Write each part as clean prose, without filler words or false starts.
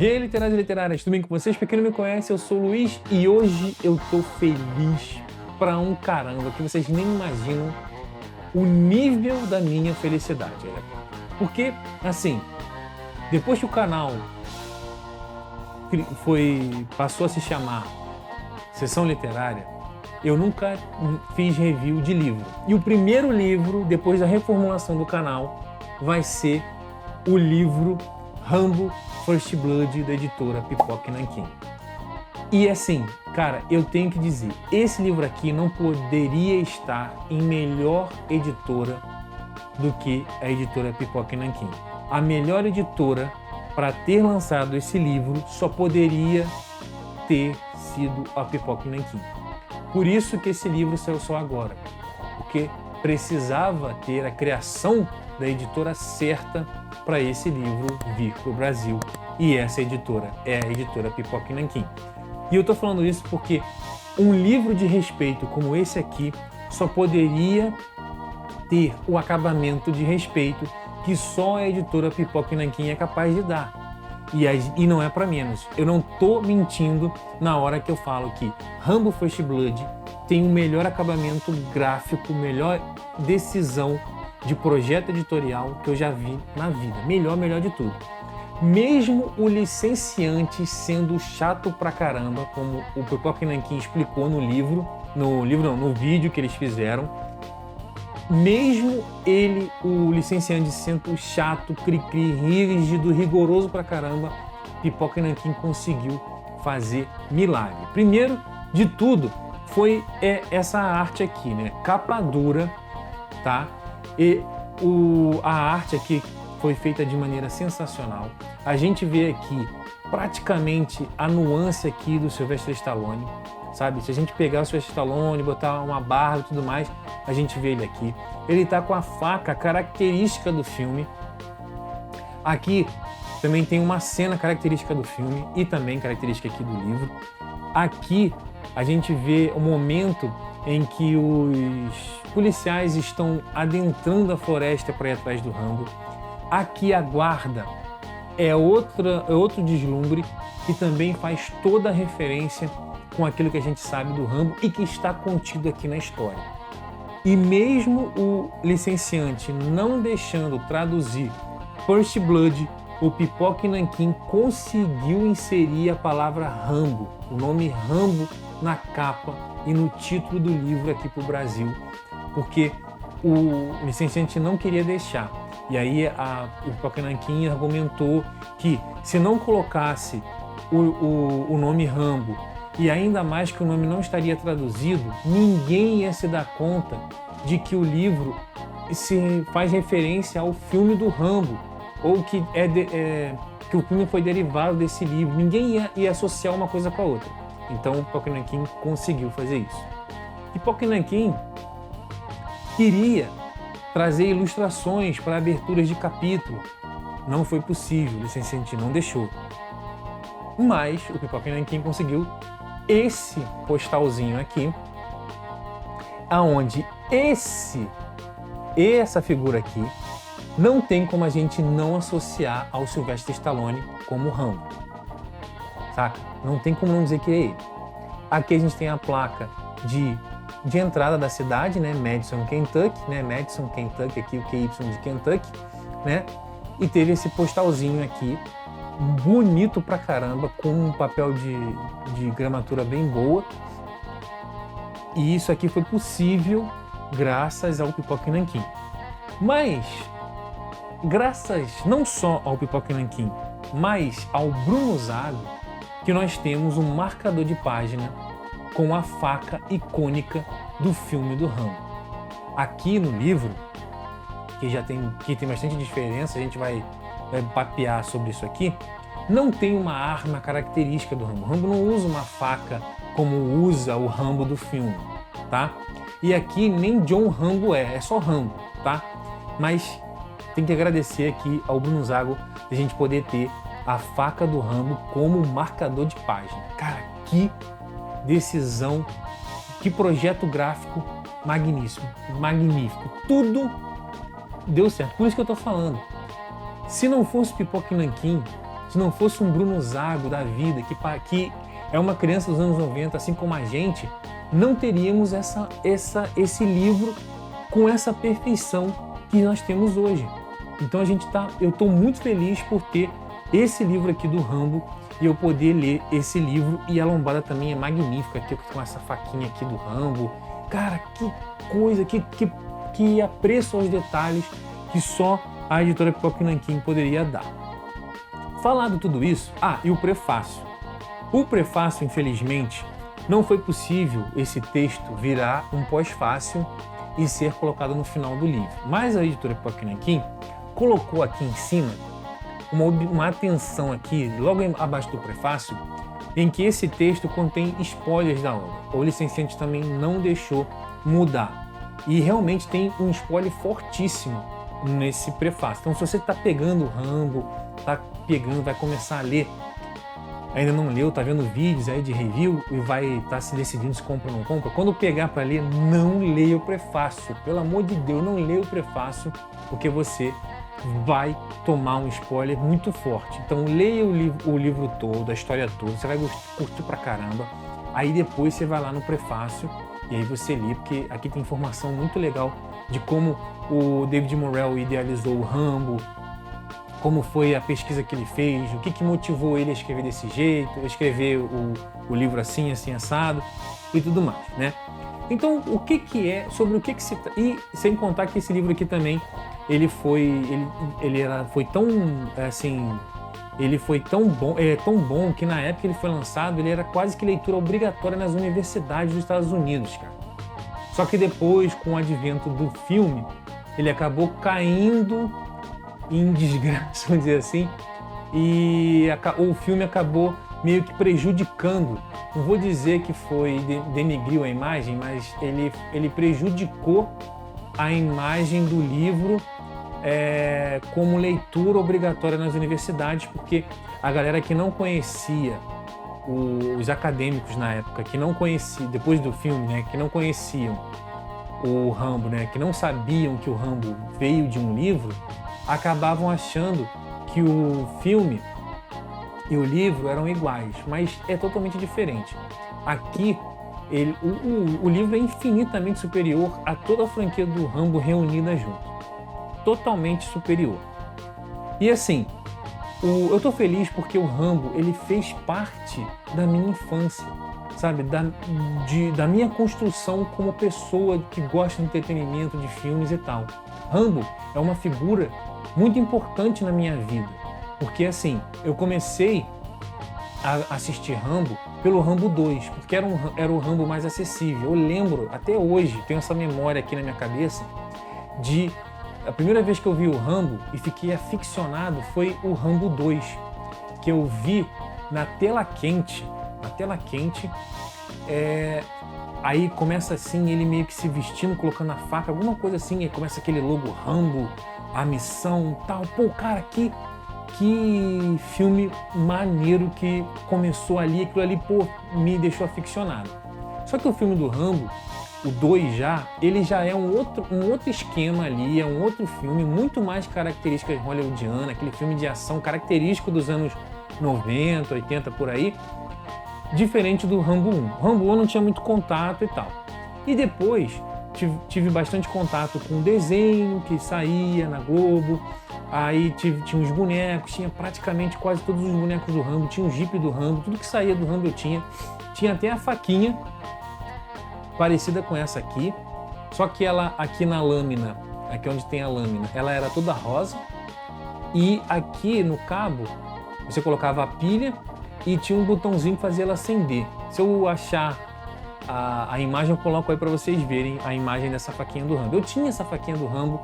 E aí, literários e literárias, tudo bem com vocês? Pra quem não me conhece, eu sou o Luiz e hoje eu tô feliz pra um caramba, que vocês nem imaginam o nível da minha felicidade, né? Porque, assim, depois que o canal passou a se chamar Sessão Literária, eu nunca fiz review de livro. E o primeiro livro, depois da reformulação do canal, vai ser o livro Rambo First Blood, da editora Pipoca Nanquim. E assim, cara, eu tenho que dizer, esse livro aqui não poderia estar em melhor editora do que a editora Pipoca Nanquim. A melhor editora para ter lançado esse livro só poderia ter sido a Pipoca Nanquim. Por isso que esse livro saiu só agora, porque precisava ter a criação da editora certa para esse livro vir para o Brasil. E essa editora é a editora Pipoca Nanquim. E eu estou falando isso porque um livro de respeito como esse aqui só poderia ter o acabamento de respeito que só a editora Pipoca Nanquim é capaz de dar. E não é para menos. Eu não estou mentindo na hora que eu falo que Rambo First Blood tem o melhor acabamento gráfico, melhor decisão de projeto editorial que eu já vi na vida. Melhor de tudo. Mesmo o licenciante sendo chato pra caramba, como o Pipoca Nanquim explicou no vídeo que eles fizeram, mesmo ele, o licenciante sendo chato, cri-cri, rígido, rigoroso pra caramba, Pipoca Nanquim conseguiu fazer milagre. Primeiro de tudo foi essa arte aqui, né? Capa dura, tá? E a arte aqui foi feita de maneira sensacional. A gente vê aqui praticamente a nuance aqui do Sylvester Stallone, sabe? Se a gente pegar o Sylvester Stallone, botar uma barba e tudo mais, a gente vê ele aqui. Ele tá com a faca característica do filme. Aqui também tem uma cena característica do filme e também característica aqui do livro. Aqui a gente vê o momento em que os policiais estão adentrando a floresta para ir atrás do Rambo. Aqui a guarda é outro deslumbre que também faz toda a referência com aquilo que a gente sabe do Rambo e que está contido aqui na história. E mesmo o licenciante não deixando traduzir First Blood, o Pipoca Nanquim conseguiu inserir a palavra Rambo, o nome Rambo, na capa e no título do livro aqui para o Brasil, porque o licenciante não queria deixar. E aí o Pipoca Nanquim argumentou que se não colocasse o nome Rambo, e ainda mais que o nome não estaria traduzido, ninguém ia se dar conta de que o livro se faz referência ao filme do Rambo, ou que o filme foi derivado desse livro. Ninguém ia associar uma coisa com a outra. Então o Pipoca Nanquim conseguiu fazer isso. Pipoca Nanquim queria trazer ilustrações para aberturas de capítulo. Não foi possível, o licenciante não deixou. Mas o Pipoca Nanquim conseguiu esse postalzinho aqui, aonde essa figura aqui não tem como a gente não associar ao Sylvester Stallone como Rambo, saca? Não tem como não dizer que é ele. Aqui a gente tem a placa de entrada da cidade, né? Madison, Kentucky, né? Madison, Kentucky, aqui o QY de Kentucky, né? E teve esse postalzinho aqui, bonito pra caramba, com um papel de gramatura bem boa. E isso aqui foi possível graças ao Pipoca Nanquim. Mas, graças não só ao Pipoca Nanquim, mas ao Bruno Zago, que nós temos um marcador de página com a faca icônica do filme do Rambo. Aqui no livro, que tem bastante diferença, a gente vai papear sobre isso aqui, não tem uma arma característica do Rambo. O Rambo não usa uma faca como usa o Rambo do filme, tá? E aqui nem John Rambo é só Rambo, tá? Mas tem que agradecer aqui ao Bruno Zago de a gente poder ter a faca do Rambo como marcador de página. Cara, que decisão, que projeto gráfico magnífico. Tudo deu certo. Por isso que eu tô falando. Se não fosse Pipoca Nanquim, se não fosse um Bruno Zago da vida, que é uma criança dos anos 90, assim como a gente, não teríamos esse livro com essa perfeição que nós temos hoje. Então eu estou muito feliz por ter esse livro aqui do Rambo e eu poder ler esse livro. E a lombada também é magnífica, aqui com essa faquinha aqui do Rambo. Cara, que coisa, que apreço aos detalhes que só a editora Pipoca Nanquim poderia dar. Falado tudo isso, e o prefácio. O prefácio, infelizmente, não foi possível esse texto virar um pós-fácil e ser colocado no final do livro. Mas a editora Pipoca Nanquim colocou aqui em cima uma atenção aqui, logo abaixo do prefácio, em que esse texto contém spoilers da obra. O licenciante também não deixou mudar. E realmente tem um spoiler fortíssimo nesse prefácio. Então, se você está pegando o Rambo, vai começar a ler, ainda não leu, tá vendo vídeos aí de review e vai estar se decidindo se compra ou não compra, quando pegar para ler, não leia o prefácio. Pelo amor de Deus, não leia o prefácio, porque você vai tomar um spoiler muito forte. Então leia o livro todo, a história toda, você vai curtir pra caramba. Aí depois você vai lá no prefácio e aí você lê, porque aqui tem informação muito legal de como o David Morrell idealizou o Rambo, como foi a pesquisa que ele fez, o que motivou ele a escrever desse jeito, a escrever o livro assim, assado e tudo mais, né? Então, sobre o que se trata, e sem contar que esse livro aqui também, ele foi tão bom que na época que ele foi lançado, ele era quase que leitura obrigatória nas universidades dos Estados Unidos, cara. Só que depois, com o advento do filme, ele acabou caindo em desgraça, vamos dizer assim, e o filme acabou meio que prejudicando. Não vou dizer que denegriu a imagem, mas ele prejudicou a imagem do livro como leitura obrigatória nas universidades, porque a galera que não conhecia, os acadêmicos na época, que não conheciam, depois do filme, né, que não conheciam o Rambo, né, que não sabiam que o Rambo veio de um livro, acabavam achando que o filme e o livro eram iguais, mas é totalmente diferente. Aqui, o livro é infinitamente superior a toda a franquia do Rambo reunida junto. Totalmente superior. E assim, eu tô feliz porque o Rambo, ele fez parte da minha infância, sabe? Da minha construção como pessoa que gosta de entretenimento, de filmes e tal. Rambo é uma figura muito importante na minha vida, porque assim, eu comecei a assistir Rambo pelo Rambo 2, porque era o Rambo mais acessível. Eu lembro, até hoje, tenho essa memória aqui na minha cabeça, a primeira vez que eu vi o Rambo e fiquei aficionado foi o Rambo 2, que eu vi na tela quente, aí começa assim, ele meio que se vestindo, colocando a faca, alguma coisa assim, e começa aquele logo Rambo, a missão, tal. Pô, cara, que filme maneiro que começou ali, aquilo ali, pô, me deixou aficionado. Só que o filme do Rambo, o 2 ele já é um outro esquema ali, é um outro filme, muito mais características hollywoodianas, aquele filme de ação característico dos anos 90, 80, por aí, diferente do Rambo 1. O Rambo 1 não tinha muito contato e tal. E depois tive bastante contato com o desenho que saía na Globo, aí tinha os bonecos, tinha praticamente quase todos os bonecos do Rambo, tinha o Jeep do Rambo, tudo que saía do Rambo eu tinha. Tinha até a faquinha, parecida com essa aqui, só que ela aqui na lâmina, aqui onde tem a lâmina, ela era toda rosa, e aqui no cabo você colocava a pilha e tinha um botãozinho que fazia ela acender. Se eu achar a imagem, eu coloco aí para vocês verem a imagem dessa faquinha do Rambo. Eu tinha essa faquinha do Rambo,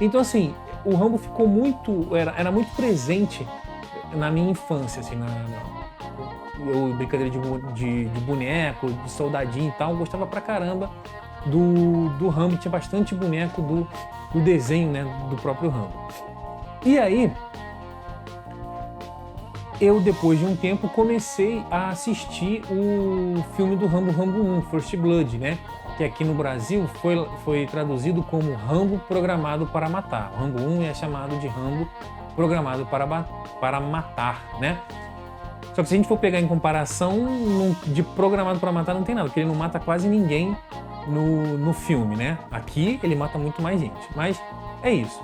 então assim, o Rambo ficou era muito presente na minha infância, assim, brincadeira de boneco, de soldadinho e tal, eu gostava pra caramba do Rambo, tinha bastante boneco do desenho, né, do próprio Rambo. E aí, eu depois de um tempo comecei a assistir o filme do Rambo 1, First Blood, né, que aqui no Brasil foi traduzido como Rambo Programado para Matar. O Rambo 1 é chamado de Rambo programado para matar, né? Só que se a gente for pegar em comparação, de programado para matar não tem nada, porque ele não mata quase ninguém no filme, né? Aqui ele mata muito mais gente, mas é isso.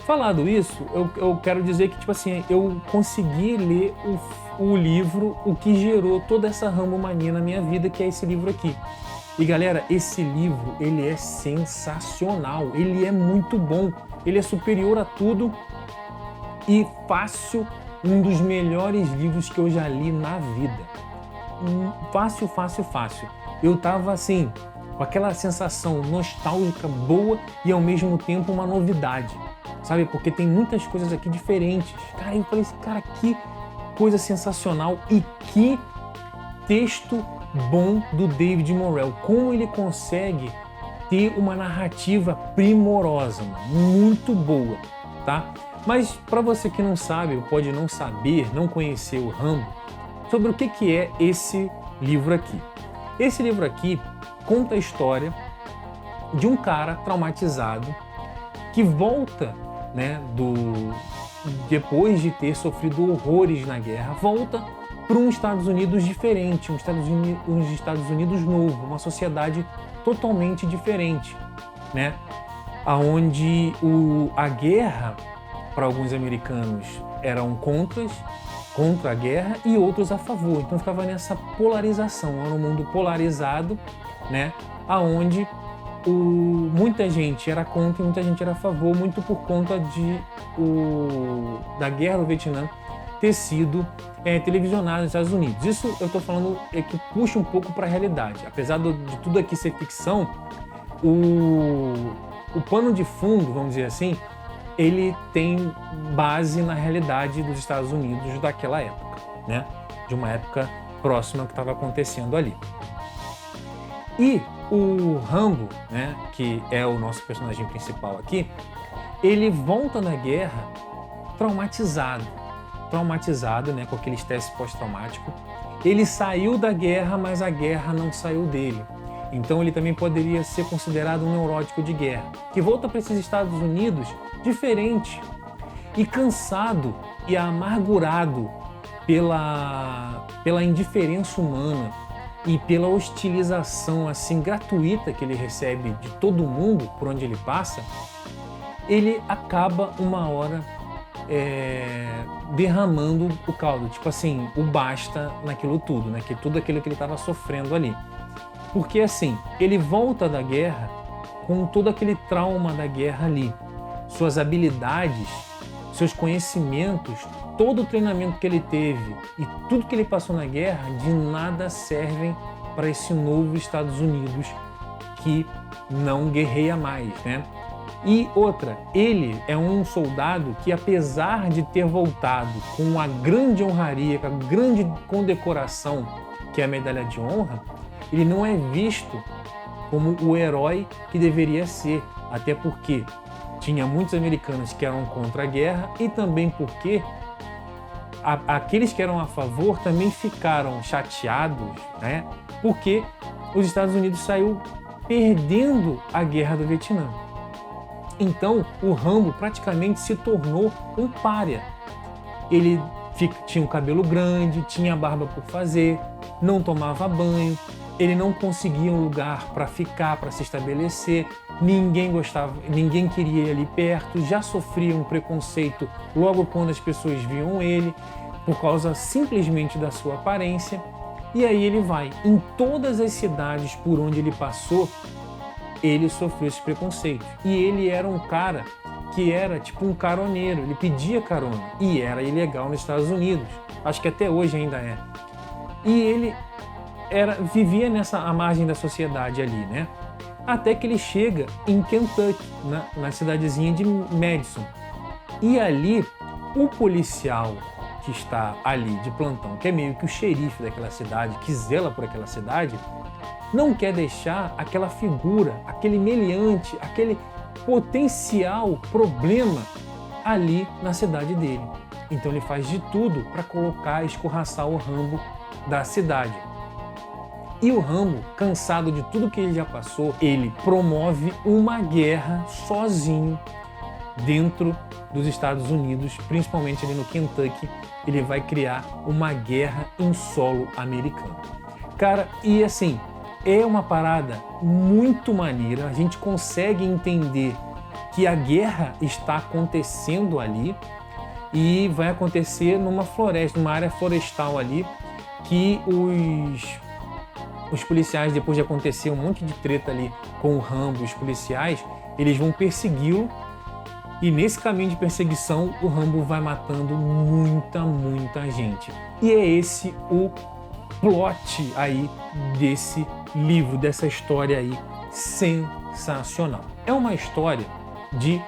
Falado isso, eu quero dizer que, tipo assim, eu consegui ler o livro, o que gerou toda essa Rambo mania na minha vida, que é esse livro aqui. E galera, esse livro, ele é sensacional, ele é muito bom, ele é superior a tudo e fácil, um dos melhores livros que eu já li na vida. Fácil, fácil, fácil. Eu tava assim, com aquela sensação nostálgica boa e ao mesmo tempo uma novidade, sabe? Porque tem muitas coisas aqui diferentes. Cara, eu falei assim, cara, que coisa sensacional e que texto bom do David Morrell. Como ele consegue ter uma narrativa primorosa, muito boa, tá? Mas para você que não sabe, ou pode não saber, não conhecer o Rambo, sobre o que é esse livro aqui. Esse livro aqui conta a história de um cara traumatizado que volta, né, depois de ter sofrido horrores na guerra, volta para um Estados Unidos diferente, um Estados Unidos novo, uma sociedade totalmente diferente, né? Onde a guerra, para alguns americanos, eram contra a guerra e outros a favor. Então ficava nessa polarização, era um mundo polarizado, né? Onde muita gente era contra e muita gente era a favor, muito por conta da guerra do Vietnã ter sido televisionada nos Estados Unidos. Isso eu estou falando que puxa um pouco para a realidade. Apesar de tudo aqui ser ficção, o pano de fundo, vamos dizer assim, ele tem base na realidade dos Estados Unidos daquela época, né? De uma época próxima que estava acontecendo ali. E o Rambo, né, que é o nosso personagem principal aqui, ele volta da guerra traumatizado, né, com aqueles testes pós-traumáticos. Ele saiu da guerra, mas a guerra não saiu dele. Então ele também poderia ser considerado um neurótico de guerra, que volta para esses Estados Unidos diferente e cansado e amargurado pela indiferença humana e pela hostilização assim gratuita que ele recebe de todo mundo por onde ele passa. Ele acaba uma hora derramando o caldo, tipo assim, o basta naquilo tudo, né? Que tudo aquilo que ele estava sofrendo ali. Porque assim, ele volta da guerra com todo aquele trauma da guerra ali. Suas habilidades, seus conhecimentos, todo o treinamento que ele teve e tudo que ele passou na guerra, de nada servem para esse novo Estados Unidos que não guerreia mais, né? E outra, ele é um soldado que, apesar de ter voltado com a grande honraria, com a grande condecoração, que é a medalha de honra, ele não é visto como o herói que deveria ser, até porque tinha muitos americanos que eram contra a guerra e também porque aqueles que eram a favor também ficaram chateados, né? Porque os Estados Unidos saiu perdendo a guerra do Vietnã. Então, o Rambo praticamente se tornou um pária. Ele tinha um cabelo grande, tinha barba por fazer, não tomava banho, ele não conseguia um lugar para ficar, para se estabelecer, ninguém gostava, ninguém queria ir ali perto, já sofria um preconceito logo quando as pessoas viam ele, por causa simplesmente da sua aparência. E aí ele vai, em todas as cidades por onde ele passou, ele sofreu esse preconceito. E ele era um cara que era tipo um caroneiro, ele pedia carona e era ilegal nos Estados Unidos. Acho que até hoje ainda é. E ele vivia à margem da sociedade ali, né? Até que ele chega em Kentucky, na cidadezinha de Madison. E ali, o policial que está ali de plantão, que é meio que o xerife daquela cidade, que zela por aquela cidade, não quer deixar aquela figura, aquele meliante, aquele potencial problema ali na cidade dele. Então ele faz de tudo para escorraçar o Rambo da cidade. E o Rambo, cansado de tudo que ele já passou, ele promove uma guerra sozinho dentro dos Estados Unidos, principalmente ali no Kentucky. Ele vai criar uma guerra em solo americano. Cara, e assim, é uma parada muito maneira, a gente consegue entender que a guerra está acontecendo ali e vai acontecer numa floresta, numa área florestal ali, que os policiais, depois de acontecer um monte de treta ali com o Rambo, os policiais, eles vão persegui-lo e nesse caminho de perseguição o Rambo vai matando muita gente. E é esse o plot aí desse livro, dessa história aí sensacional. É uma história de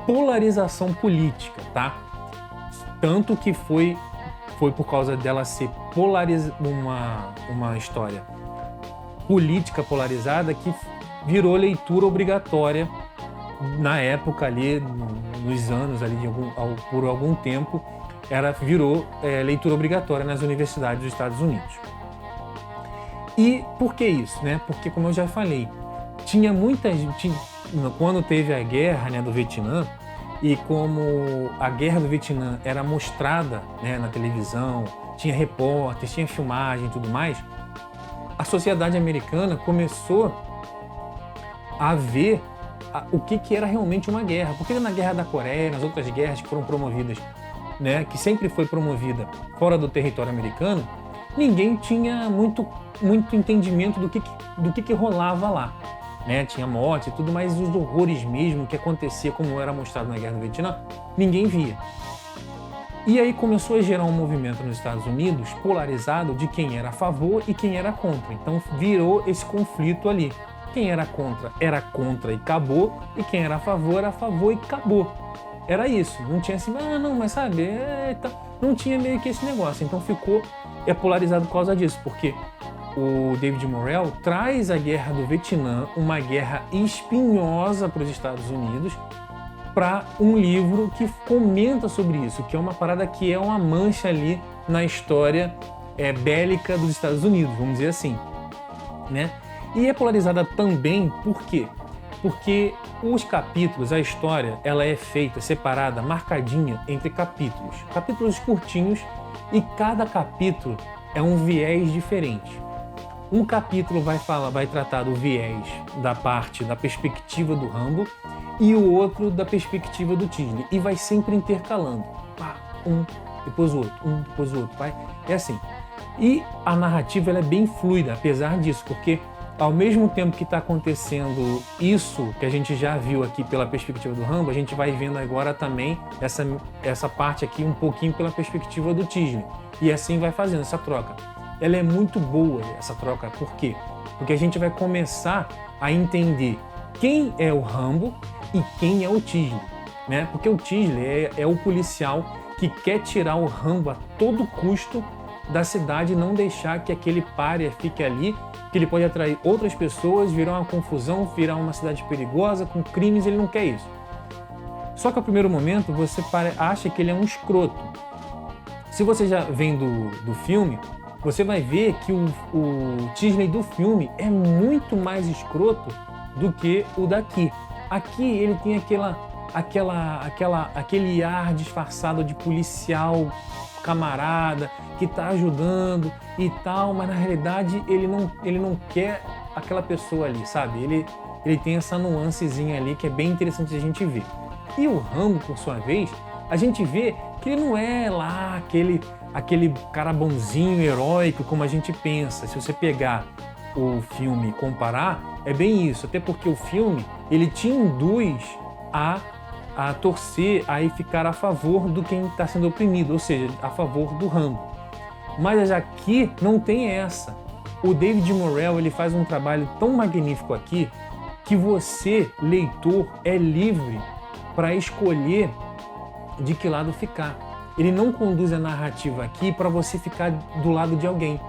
polarização política, tá? Tanto que foi por causa dela ser uma história política polarizada que virou leitura obrigatória na época ali, nos anos ali, por algum tempo, virou leitura obrigatória nas universidades dos Estados Unidos. E por que isso, né? Porque, como eu já falei, tinha muita gente, quando teve a guerra, né, do Vietnã, e como a guerra do Vietnã era mostrada, né, na televisão, tinha repórteres, tinha filmagem e tudo mais, a sociedade americana começou a ver o que era realmente uma guerra. Porque na Guerra da Coreia, nas outras guerras que foram promovidas, né, que sempre foi promovida fora do território americano, ninguém tinha muito entendimento do que rolava lá. Né? Tinha morte e tudo, mas os horrores mesmo que acontecia, como era mostrado na Guerra do Vietnã, ninguém via. E aí começou a gerar um movimento nos Estados Unidos polarizado de quem era a favor e quem era contra. Então virou esse conflito ali. Quem era contra e acabou, e quem era a favor e acabou. Era isso, não tinha assim, mas sabe, não tinha meio que esse negócio. Então ficou polarizado por causa disso, porque o David Morrell traz a Guerra do Vietnã, uma guerra espinhosa para os Estados Unidos, para um livro que comenta sobre isso, que é uma parada que é uma mancha ali na história bélica dos Estados Unidos, vamos dizer assim, né? E é polarizada também por quê? Porque os capítulos, a história, ela é feita, separada, marcadinha entre capítulos. Capítulos curtinhos e cada capítulo é um viés diferente. Um capítulo vai tratar do viés da perspectiva do Rambo e o outro da perspectiva do Tisdale. E vai sempre intercalando. Um depois o outro, vai. É assim. E a narrativa ela é bem fluida, apesar disso, porque ao mesmo tempo que está acontecendo isso que a gente já viu aqui pela perspectiva do Rambo, a gente vai vendo agora também essa parte aqui um pouquinho pela perspectiva do Tisdale. E assim vai fazendo essa troca. Ela é muito boa, essa troca. Por quê? Porque a gente vai começar a entender quem é o Rambo e quem é o Tisdale, né? Porque o Tisdale é o policial que quer tirar o Rambo a todo custo da cidade e não deixar que aquele pária fique ali, que ele pode atrair outras pessoas, virar uma confusão, virar uma cidade perigosa, com crimes, ele não quer isso. Só que ao primeiro momento você acha que ele é um escroto. Se você já vem do filme, você vai ver que o Tisdale do filme é muito mais escroto do que o daqui. Aqui ele tem aquele ar disfarçado de policial camarada que está ajudando e tal, mas na realidade ele não quer aquela pessoa ali, sabe? Ele tem essa nuancezinha ali que é bem interessante a gente ver. E o Rambo, por sua vez, a gente vê que ele não é lá aquele cara bonzinho, heróico, como a gente pensa. Se você pegar o filme e comparar, é bem isso. Até porque o filme, ele te induz a torcer, a ficar a favor do quem está sendo oprimido, ou seja, a favor do Rambo. Mas aqui não tem essa. O David Morrell, ele faz um trabalho tão magnífico aqui que você, leitor, é livre para escolher de que lado ficar. Ele não conduz a narrativa aqui para você ficar do lado de alguém.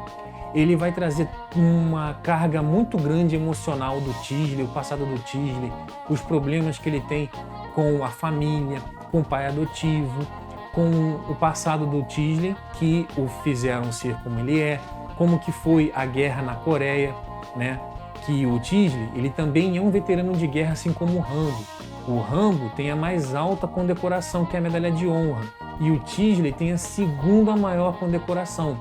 Ele vai trazer uma carga muito grande emocional do Tisdale, o passado do Tisdale, os problemas que ele tem com a família, com o pai adotivo, com o passado do Tisdale, que o fizeram ser como ele é, como que foi a guerra na Coreia, né? Que o Tisdale, ele também é um veterano de guerra, assim como o Rambo. O Rambo tem a mais alta condecoração, que é a Medalha de Honra. E o Tisley tem a segunda maior condecoração,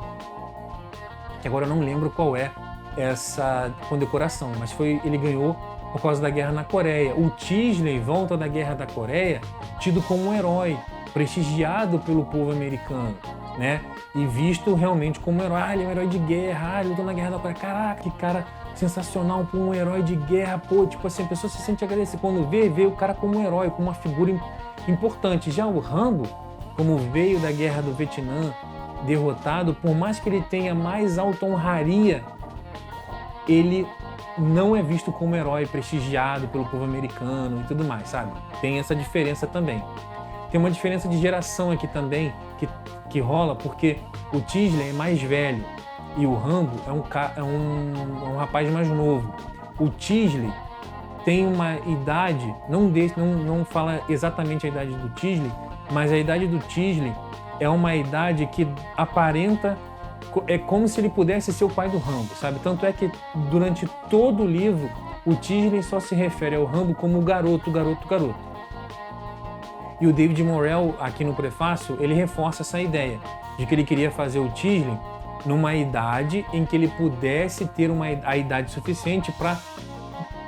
que agora eu não lembro qual é essa condecoração, mas ele ganhou por causa da guerra na Coreia. O Tisley volta da guerra da Coreia tido como um herói, prestigiado pelo povo americano, né? E visto realmente como um herói. Ele é um herói de guerra, ele lutou na guerra da Coreia. Caraca, que cara sensacional, um herói de guerra, pô, tipo assim, a pessoa se sente agradecida quando vê o cara como um herói, como uma figura importante. Já o Rambo, como veio da guerra do Vietnã, derrotado, por mais que ele tenha mais alta honraria, ele não é visto como herói prestigiado pelo povo americano e tudo mais, sabe? Tem essa diferença também. Tem uma diferença de geração aqui também que rola, porque o Tisley é mais velho e o Rambo é um rapaz mais novo. O Tisley tem uma idade, não fala exatamente a idade do Tisley, mas a idade do Tisley é uma idade que aparenta, é como se ele pudesse ser o pai do Rambo, sabe? Tanto é que durante todo o livro o Tisley só se refere ao Rambo como garoto. E o David Morrell, aqui no prefácio, ele reforça essa ideia de que ele queria fazer o Tisley numa idade em que ele pudesse ter a idade suficiente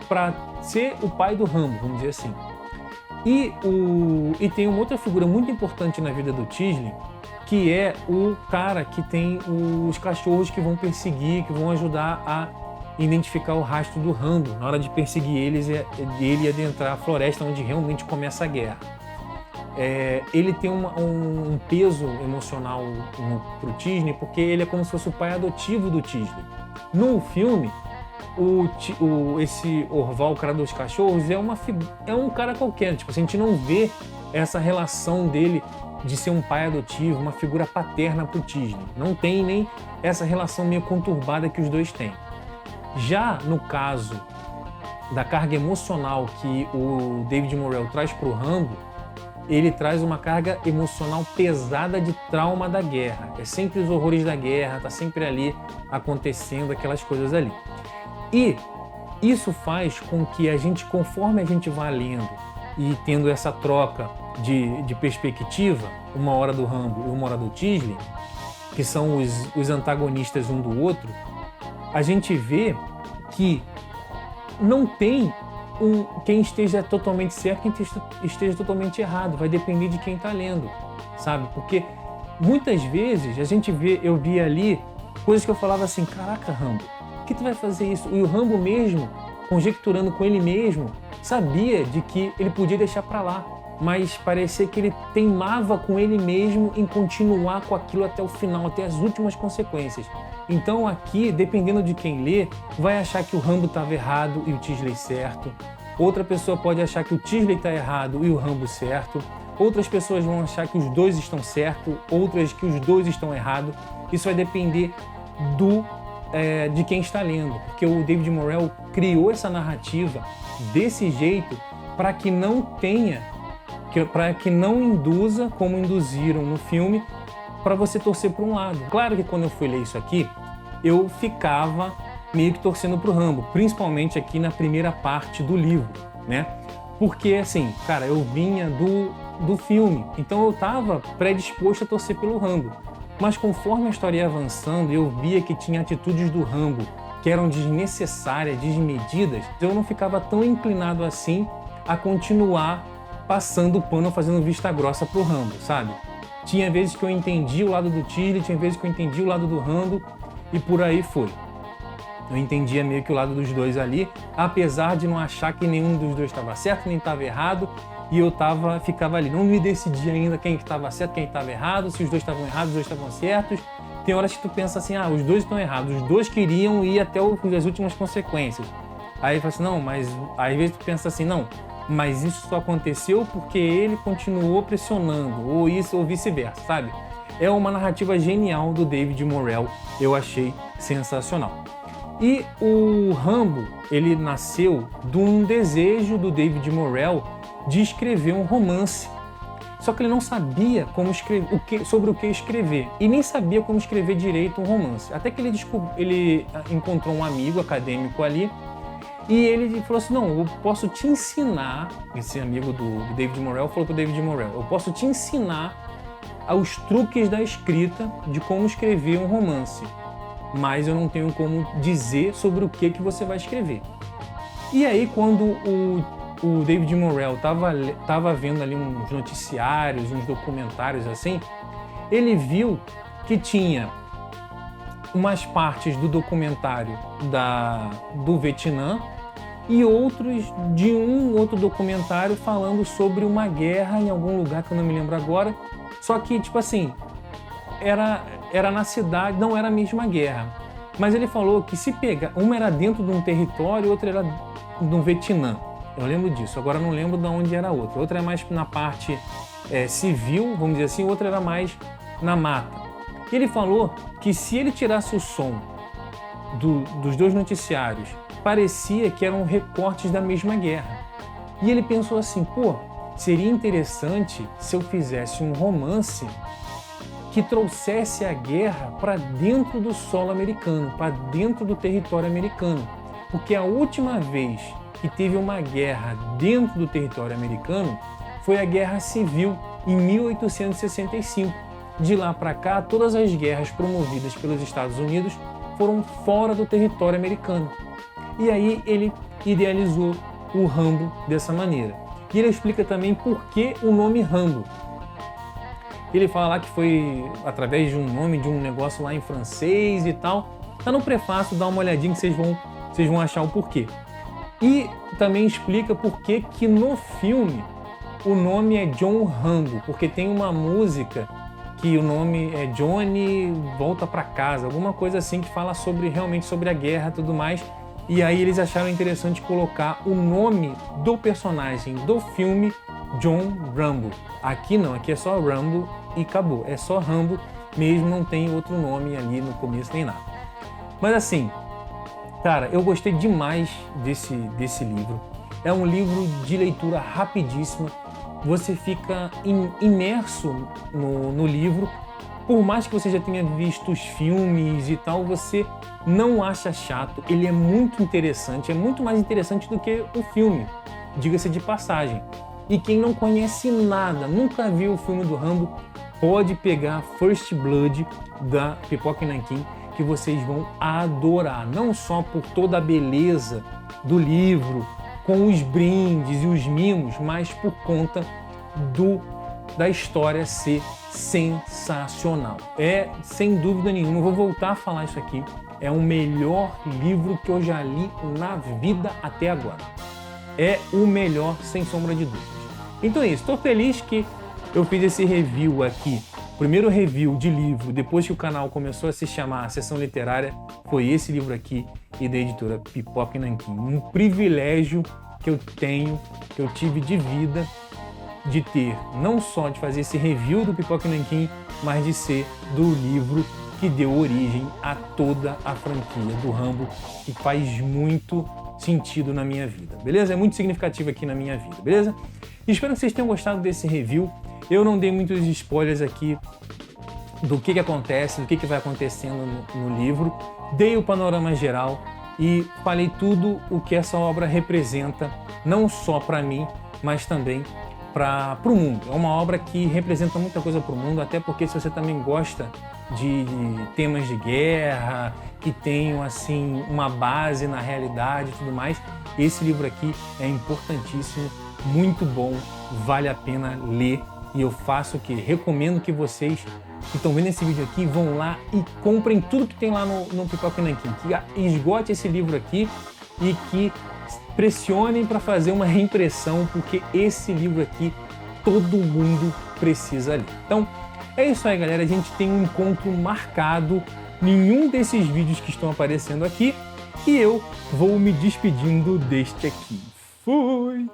para ser o pai do Rambo, vamos dizer assim. E tem uma outra figura muito importante na vida do Tisley, que é o cara que tem os cachorros que vão perseguir, que vão ajudar a identificar o rastro do Rambo na hora de perseguir eles e ele adentrar a floresta onde realmente começa a guerra. Ele tem um peso emocional pro Tisley, porque ele é como se fosse o pai adotivo do Tisley. No filme, esse Orval, o cara dos cachorros, é um cara qualquer. Tipo, a gente não vê essa relação dele de ser um pai adotivo, uma figura paterna pro Tisley. Não tem nem essa relação meio conturbada que os dois têm. Já no caso da carga emocional que o David Morrell traz pro Rambo, ele traz uma carga emocional pesada de trauma da guerra. É sempre os horrores da guerra, tá sempre ali acontecendo aquelas coisas ali. E isso faz com que a gente, conforme a gente vai lendo e tendo essa troca de perspectiva, uma hora do Rambo e uma hora do Tisley, que são os antagonistas um do outro, a gente vê que não tem quem esteja totalmente certo e quem esteja totalmente errado. Vai depender de quem está lendo, sabe? Porque muitas vezes eu via ali coisas que eu falava assim, caraca, Rambo, por que tu vai fazer isso? E o Rambo mesmo, conjecturando com ele mesmo, sabia de que ele podia deixar para lá, mas parecia que ele teimava com ele mesmo em continuar com aquilo até o final, até as últimas consequências. Então aqui, dependendo de quem lê, vai achar que o Rambo estava errado e o Tisley certo. Outra pessoa pode achar que o Tisley está errado e o Rambo certo. Outras pessoas vão achar que os dois estão certos, outras que os dois estão errados. Isso vai depender de quem está lendo, porque o David Morrell criou essa narrativa desse jeito para que não induza, como induziram no filme, para você torcer para um lado. Claro que quando eu fui ler isso aqui, eu ficava meio que torcendo pro Rambo, principalmente aqui na primeira parte do livro, né? Porque, assim, cara, eu vinha do filme, então eu estava predisposto a torcer pelo Rambo. Mas conforme a história ia avançando, eu via que tinha atitudes do Rambo que eram desnecessárias, desmedidas, eu não ficava tão inclinado assim a continuar passando o pano, fazendo vista grossa pro Rambo, sabe? Tinha vezes que eu entendi o lado do Tisley, tinha vezes que eu entendi o lado do Rambo e por aí foi. Eu entendia meio que o lado dos dois ali, apesar de não achar que nenhum dos dois estava certo, nem estava errado, e eu ficava ali, não me decidia ainda quem estava certo, quem estava errado, se os dois estavam errados, os dois estavam certos. Tem horas que tu pensa assim, os dois estão errados, os dois queriam ir até as últimas consequências. Aí fala assim, não, mas às vezes tu pensa assim, não, mas isso só aconteceu porque ele continuou pressionando, ou isso, ou vice-versa, sabe? É uma narrativa genial do David Morrell, eu achei sensacional. E o Rambo, ele nasceu de um desejo do David Morrell de escrever um romance. Só que ele não sabia sobre o que escrever, e nem sabia como escrever direito um romance. Até que ele encontrou um amigo acadêmico ali, E ele falou assim, não, eu posso te ensinar, esse amigo do David Morrell falou para o David Morrell, eu posso te ensinar os truques da escrita de como escrever um romance, mas eu não tenho como dizer sobre o que você vai escrever. E aí, quando o David Morrell estava vendo ali uns noticiários, uns documentários assim, ele viu que tinha umas partes do documentário do Vietnã e outros de um outro documentário falando sobre uma guerra em algum lugar que eu não me lembro agora. Só que, tipo assim, era na cidade, não era a mesma guerra. Mas ele falou que se pegar, uma era dentro de um território e outra era no Vietnã. Eu lembro disso, agora não lembro de onde era a outra. Outra é mais na parte civil, vamos dizer assim, outra era mais na mata. E ele falou que se ele tirasse o som dos dois noticiários, parecia que eram recortes da mesma guerra. E ele pensou assim, pô, seria interessante se eu fizesse um romance que trouxesse a guerra para dentro do solo americano, para dentro do território americano. Porque a última vez que teve uma guerra dentro do território americano foi a Guerra Civil, em 1865. De lá para cá, todas as guerras promovidas pelos Estados Unidos foram fora do território americano. E aí ele idealizou o Rambo dessa maneira. E ele explica também por que o nome Rambo. Ele fala lá que foi através de um nome de um negócio lá em francês e tal. Tá no prefácio, dá uma olhadinha que vocês vão achar o porquê. E também explica por que no filme o nome é John Rambo, porque tem uma música que o nome é Johnny Volta para Casa, alguma coisa assim que fala realmente sobre a guerra e tudo mais. E aí eles acharam interessante colocar o nome do personagem do filme John Rambo. Aqui não, aqui é só Rambo e acabou. É só Rambo mesmo, não tem outro nome ali no começo nem nada. Mas assim, cara, eu gostei demais desse livro. É um livro de leitura rapidíssima. Você fica imerso no livro. Por mais que você já tenha visto os filmes e tal, você não acha chato. Ele é muito interessante, é muito mais interessante do que o filme, diga-se de passagem. E quem não conhece nada, nunca viu o filme do Rambo, pode pegar First Blood da Pipoca e Nanquim, que vocês vão adorar. Não só por toda a beleza do livro, com os brindes e os mimos, mas por conta da história ser sensacional. É, sem dúvida nenhuma, eu vou voltar a falar isso aqui, é o melhor livro que eu já li na vida até agora. É o melhor, sem sombra de dúvidas. Então é isso, estou feliz que eu fiz esse review aqui. O primeiro review de livro, depois que o canal começou a se chamar Sessão Literária, foi esse livro aqui e da editora Pipoca e Nanquim. Um privilégio que eu tive de vida, de ter, não só de fazer esse review do Pipoca e Nanquim, mas de ser do livro que deu origem a toda a franquia do Rambo, que faz muito sentido na minha vida, beleza? É muito significativo aqui na minha vida, beleza? Espero que vocês tenham gostado desse review. Eu não dei muitos spoilers aqui do que acontece, do que vai acontecendo no livro. Dei o panorama geral e falei tudo o que essa obra representa, não só para mim, mas também para o mundo. É uma obra que representa muita coisa para o mundo, até porque se você também gosta de temas de guerra, que tenham assim uma base na realidade e tudo mais, esse livro aqui é importantíssimo, muito bom, vale a pena ler. E eu faço o que? Recomendo que vocês que estão vendo esse vídeo aqui vão lá e comprem tudo que tem lá no Pipoca e Nanquim, que esgote esse livro aqui e que pressionem para fazer uma reimpressão, porque esse livro aqui todo mundo precisa ler. Então é isso aí, galera, a gente tem um encontro marcado em um desses vídeos que estão aparecendo aqui e eu vou me despedindo deste aqui. Fui!